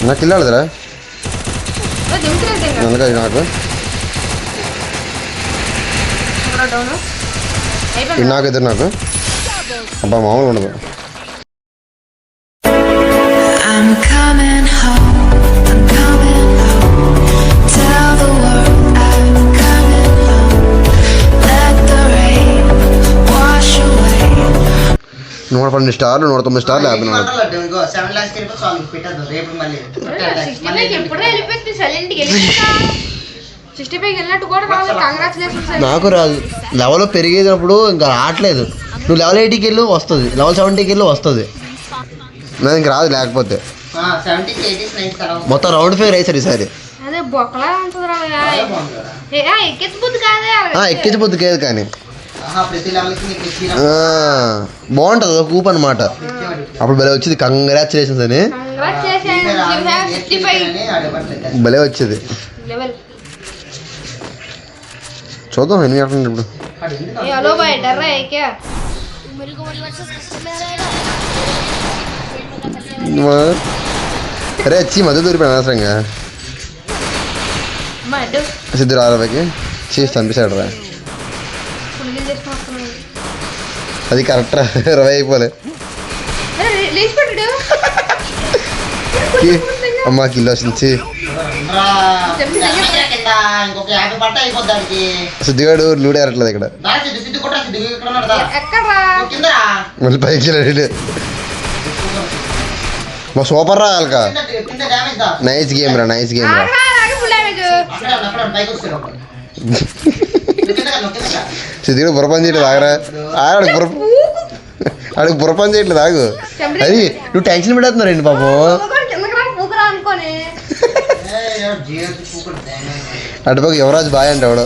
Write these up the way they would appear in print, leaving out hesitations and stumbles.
నాకు ఇల్లాడదురా అందుకే నాకు నాకు ఇద్దరు నాకు అబ్బా మామూలు ఉండదు. $112 స్టార్లు 109 స్టార్లు యాభై నాకు రాదు. లెవెల్ పెరిగేటప్పుడు ఇంకా రావట్లేదు. నువ్వు లెవెల్ 80కి వెళ్ళు వస్తుంది, లెవెల్ 70కి వెళ్ళు వస్తుంది. నాకు ఇంక రాదు. లేకపోతే మొత్తం రౌండ్ ఫేర్ వేసారు ఈసారి. ఎక్కించబుద్ది కాదు కానీ బాగుంటుంది ఒక ఊపు అనమాట. అప్పుడు భలే వచ్చేది కంగ్రాచులేషన్స్ అని భలే వచ్చేది. చూద్దాం ఎన్ని గంటలు ఇప్పుడు. అరే వచ్చి మధ్య దూరిపోయాను అనవసరంగా. సిద్ధు రారబాకి చేసి చంపేశాడు రా. అది కరెక్ట్ రా 20 అయిపోలే. అమ్మా కిలో వచ్చింది. సిద్ధిగాడు లూడే ఆడట్లేదు ఇక్కడ. మళ్ళీ పైకి మా సూపర్ రా వాళ్ళక. నైస్ గేమ్ రా, నైస్ గేమ్ రా. సిద్ధిగాడు బుర్రపని చేయట్లేదు ఆగరా. ఆడికి బుర్రపని చేయట్లేదు ఆగు. అది నువ్వు టెన్షన్ పెడుతున్నావు రండి పాపం. అటుపక్క యువరాజ్ బాయ్ అంటే ఎవడో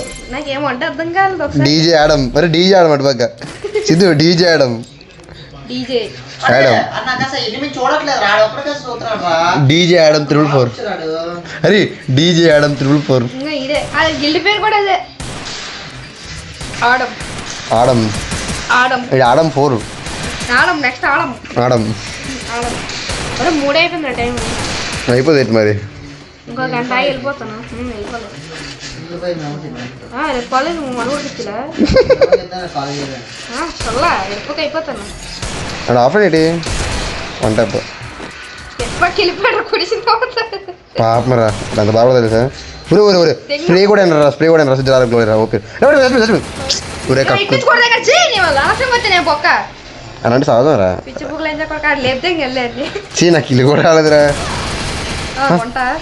డీజే ఆడమ్. మరి డీజే ఆడమ్ అటుపక్క Siddhu DJ Adam. DJ Adam 444. అరే DJ Adam 444. Adam Adam 4 Adam అయిపోతుంది మరి. ఇంకో గంట వెళ్ళిపోతాను. అయిపోతాను ఆఫర్ ఏంటి వన్ టైప్ పాపమరా అంత బాగా తెలుసా. స్ప్రే కూడా అన్నారా, స్ప్రే కూడా అన్నారా సిద్ధార్థ. ఓకే అలాంటి చదవరా. చీ నాకు ఇల్లు కూడా రాలేదురా.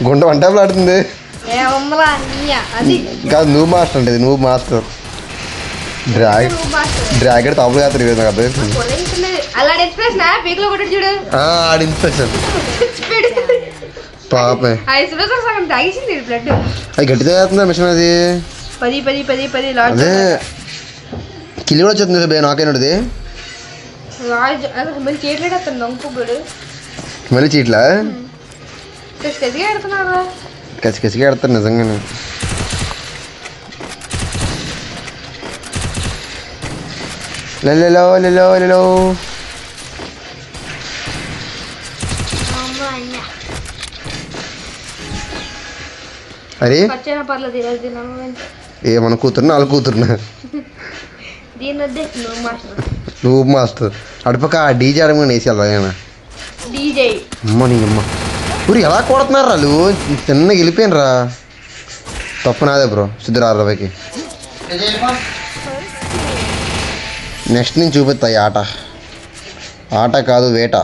గుంట వన్ టైప్లో ఆడుతుంది కాదు. నువ్వు మాస్టర్ అంటే నువ్వు మాస్టర్. డ్రాగన్ తాపులు కాదు నాకు అర్థం. ఆడి ఇన్స్పెక్షన్ పాపే అది గట్టిగా అవుతుందా మిషన్. అది అదే కిల్లి కూడా వచ్చేస్తుంది బే నాకేనది. మళ్ళీ చీట్లా కసికసిగా ఆడతారు నిజంగానే. లెలో లెలో లెలో అరే ఏ మన కూతురునా వాళ్ళ కూతురునా. నువ్వు మాస్టర్ అటుపక్క డీజే ఆడమని వేసేయాలి. అమ్మ నీ అమ్మ ఊరి ఎలా కొడుతున్నారు వాళ్ళు. చిన్నగా వెళ్ళిపోయాను రా. తప్పు నాదే బ్రో. సిద్ధరాబాయికి నెక్స్ట్ నేను చూపిస్తా ఈ ఆట. ఆట కాదు వేట.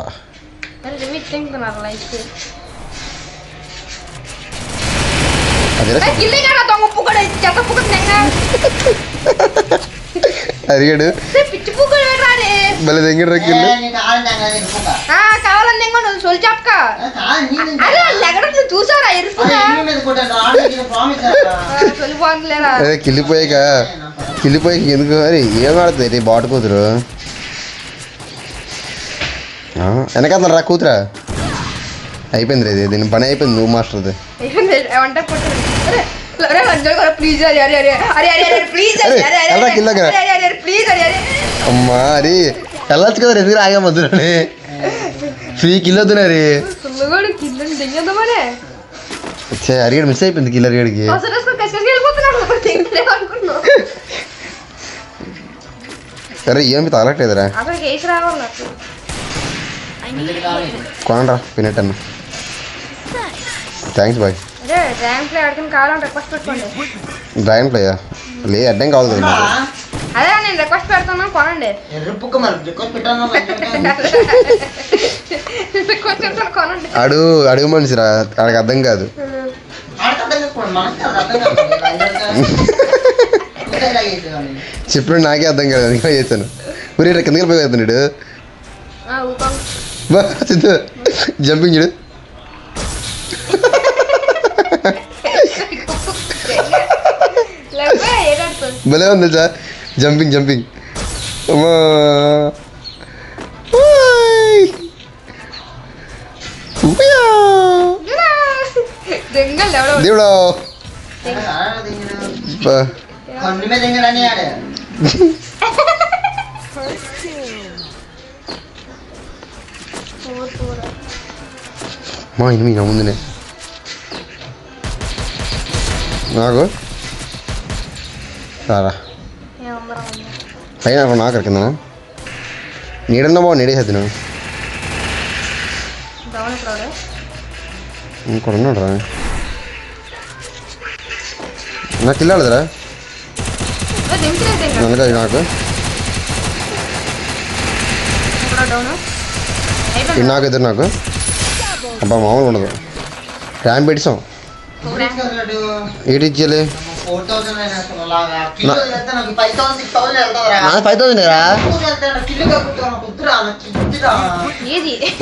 అడిగాడు మళ్ళీ దగ్గర కిల్లిపోయాక ఎందుకు మరి ఏం ఆడుతుంది బాటు కూతురు. వెనకాల రా కూతురా. అయిపోయింది రేది దీని పని అయిపోయింది. నువ్వు మాస్టర్ది అమ్మా. అది వెళ్ళొచ్చు కదా ఎందుకు ఆగా మధ్యలోనే. ఫ్రీ కిల్లొద్దునా రే. అడిగాడు మిస్ అయిపోయింది కిల్లర్ గడికి. అరే ఏమి తగలట్లేదురా కొనరా పినెట్ అన్న. Thanks bye. డ్రాగన్ ప్లేయా లే అడ్డం కావాలి కదా నాకు. అదే నేను రిక్వెస్ట్ పెడతాను కొనండి. అడుగు మనిషిరా ఆడికి అర్థం కాదు. చెప్పాడు నాకే అర్థం కాదు అందుకే చేశాను. ఊరే కిందకి పోయి వెళ్తున్నాడు జంపింగ్ చూడు. భలే ఉంది తెలుసా జంపింగ్ అమ్మా దేవుడా మా ఇన్ని నా ముందునే నాకు రారా పైన నాకు కింద నీడన్నా బాగు నీడేసేద్దు నువ్వు ఇంకోటి ఉన్నాడు రా నాకు ఇల్లాడదురా నల్లగా నాకు నాకు ఇద్దరు నాకు అబ్బా మామూలు ఉండదు. ర్యామ్ పెట్టాం ఏటి ఇచ్చేయాలి 5,000 రా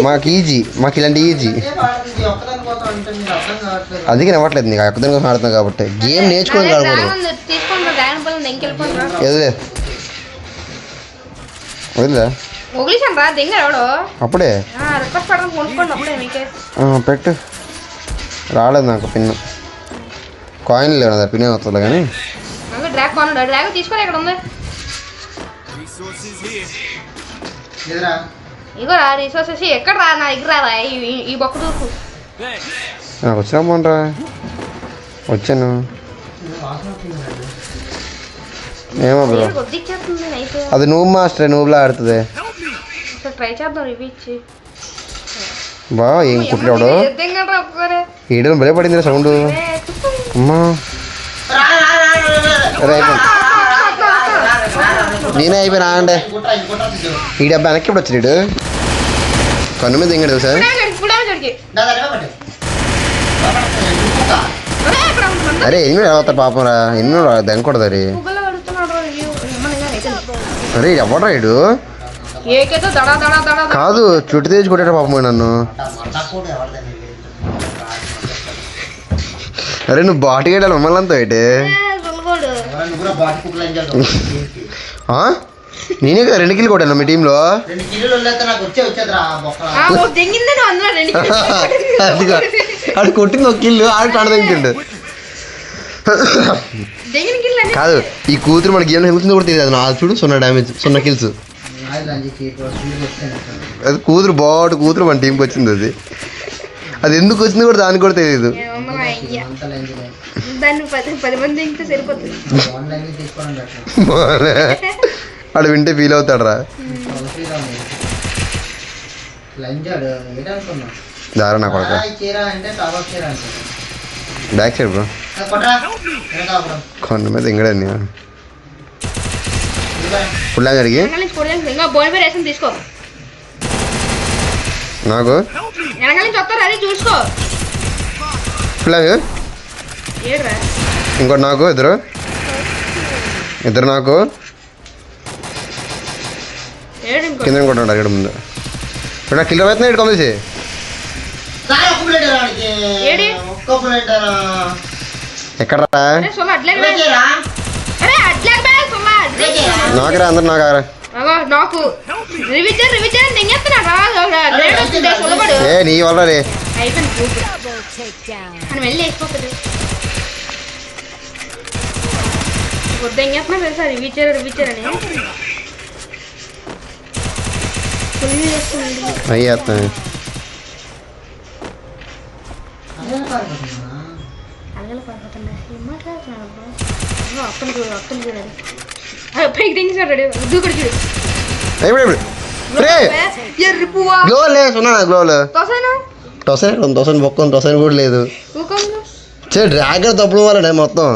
మాకు ఈజీ మాకు ఇలాంటి ఈజీ అందుకే నవ్వట్లేదు నీకు ఒక్కదాని కోసం ఆడుతున్నావు కాబట్టి గేమ్ నేర్చుకోవడం కాకూడదు. వదిలే అప్పుడే పెట్టు రాలేదు నాకు పిన్ కాయిన్ లేవు నా పిన్ వస్తుంది కానీ నాకు వచ్చినా బాగుంటా వచ్చాను ఏమో బ్రో అది నువ్వు మాస్టర్ నువ్వులా ఆడుతుంది బా ఏం కుట్టాడు ఏడని భలే పడింది సౌండ్ అమ్మా. నేనే అయిపోయినా అంటే ఈ డబ్బా వెనక్కి ఇప్పుడు వచ్చాడు కన్ను మీద దింగాడు సార్. అరే ఎన్ని అవుతారు పాపం రా ఎన్నో దెంగకూడదు అరే అరే ఎవడు రైడు కాదు చుట్టు తెచ్చి కొట్టాడు పాపం నన్ను. అరే నువ్వు బాటికి వెళ్ళాలి మమ్మల్ని అంతా అయితే నేనే కదా 2 కిలో కొట్టాను మీ టీంలో. ఆడు కొట్టింది 1 కిల్లు ఆడు ఆడదంటుండు కాదు ఈ కూతురు మనకి ఏమైనా హెల్త్ కూడా తెలియదు నాకు చూడు 0 డ్యామేజ్ 0 కిల్స్. అది కూతురు బాడు కూతురు మన టీంకి వచ్చింది అది అది ఎందుకు వచ్చింది కూడా దానికి కూడా తెలియదు. ఆడు వింటే ఫీల్ అవుతాడు రా దారా నా కొడక బ్యాక్ సైడ్ బ్రో కొండ మీద ఇంగడండి ఫుల్ అడిగి నాకు ఫుల్ ఇంకోటి నాకు ఇద్దరు నాకు కింద కొట్టాడు అక్కడ ముందు ఇప్పుడు కిలో అవుతున్నా ఇటు కొందేసి ఎక్కడ నాకురా అందరు నాకు ఏ నీ వల్ల రే అయ్యేస్తాను అలగలు పడిపోతున్నా ఏం మాట్లాడుతున్నాడు బ్రో అప్పని చూడాలి పైకి దించాడు దూకుడు చూడు ఎర్రి పువ్వా గ్లో లే సున్నా గ్లోలో తోసేనా టొసైన్ బొక్కం టొసైన్ కూడా లేదు ఊకంగా డ్రాగన్ తప్పుడు వాళ్ళనే మొత్తం